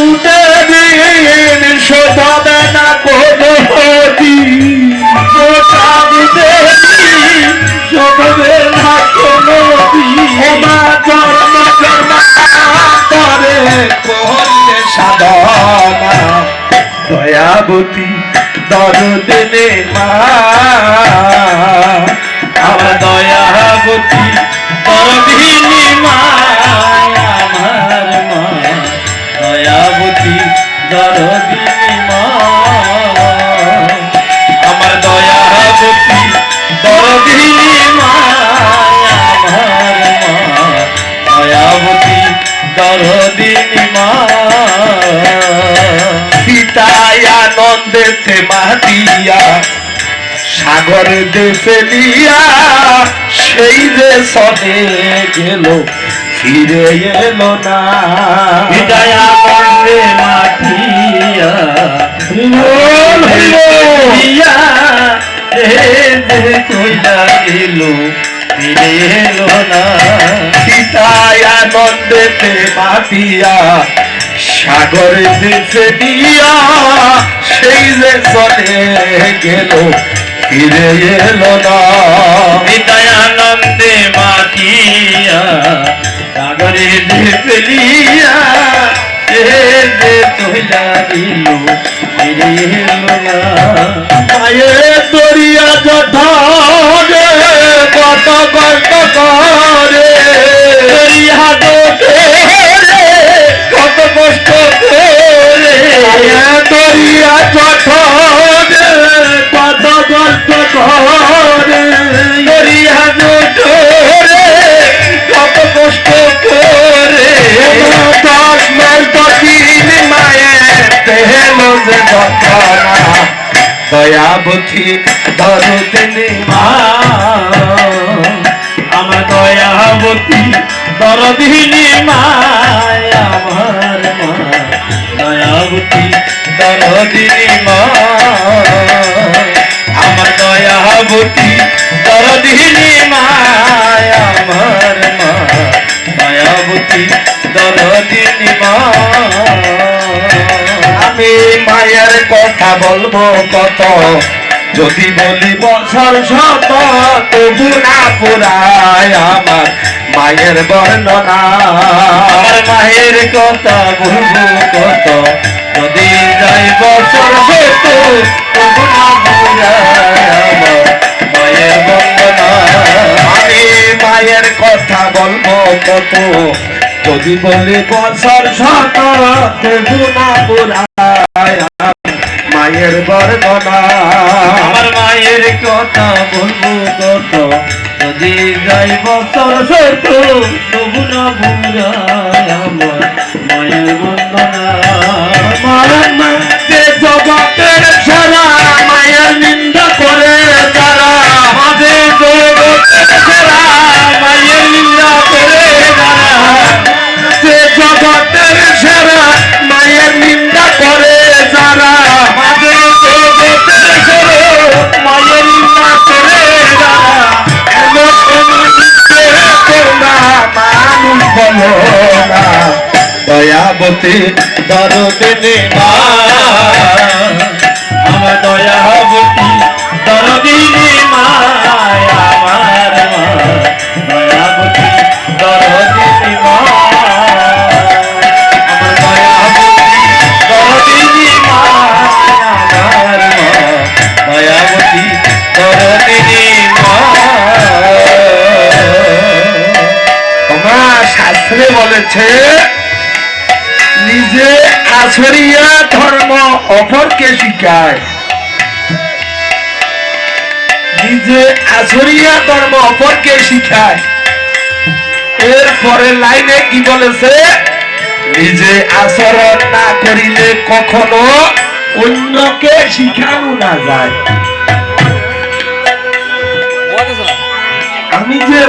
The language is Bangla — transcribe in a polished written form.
দিন শোধাবে না কোনো দিন, শোধাবে না কোনো দিন। জন্ম জন্মান্তরে করলে সাধনা, দয়াবতী দরদিনে মা, আমার দয়াবতী দরদিনী মা, আমার মা দয়াবতী দরদিনী মা, আমার দয়াবতী দরদিনী মা, আমার মা দয়াবতী দরদিনী মা। সীতায় আনন্দেতে মাতিয়া সাগর দেশে নিয়া, সেই যে সনে গেল ফিরে এলো না। সীতায় আনন্দে মাতিয়া ফিরে এলো না। সীতায় আনন্দেতে মাতিয়া সাগর দেশে নিয়া, সেই যে চলে গেল ফিরে এলো না। সীতায় আনন্দে মাতিয়া সাগরে দেশে নিয়া, যে চইলা গেল ফিরে এলো না। মায়ের দরিয়া জঠারে কত কষ্ট করে, দরিয়া কত কষ্ট করে, দরিয়া জঠারে কত কষ্ট করে, দরিয়া জঠারে কত কষ্ট করে। 10 মাস 10 দিন মায়ের পেল যে যন্ত্রণা, দয়াবতী দরদিনী মা, আমার দয়াবতী দরদিনী মা, আমার মা দয়াবতী দরদিনী মা, আমার দয়াবতী দরদিনী মা, আমার মা দয়াবতী দরদিনী মা। আমি মায়ের কথা বলবো কত, যদি বলি বছর শত তবু না পুরায় আমার মায়ের বর্ণনা। আমার মায়ের কথা বলবো কত, যদি যাই বছর শত তবু না পুরায় আমার মায়ের বর্ণনা। আমি মায়ের কথা বলবো কত, যদি বলি বছর শত তবু না পুরায় মায়ের বর্ণনা। আমার মায়ের কথা বলবো কত, যদি যাই বছর শত তবু না পুরায় আমার মায়ের বর্ণনা। মায়ের মাঝে জগতের সারা মায়ের নিন্দা করে যারা, মাঝে জগতের সারা মায়ের নিন্দা করে যারা, যে জগতের সারা মায়ের নিন্দা করে যারা, মাঝে জগতের সারা মায়ের নিন্দা করে যারা, তোমরা মানুষ বলো না, দয়াবতী দরদিনী মা, আমার দয়াবতী দরদিনী মা, আমার মা দয়াবতী দরদিনী মা, আমার দয়াবতী দরদিনী মা, আমার মা দয়াবতী দরদিনী মা। তোমার শাস্ত্রে বলেছে, নিজে আছরিয়া ধর্ম অপরকে শিখায়, নিজে আছরিয়া ধর্ম অপরকে শিখায়। এরপরে লাইনে কি বলেছে, নিজে আচরণ না করিলে কখনো অন্যকে শিখানো না যায়। আমি যে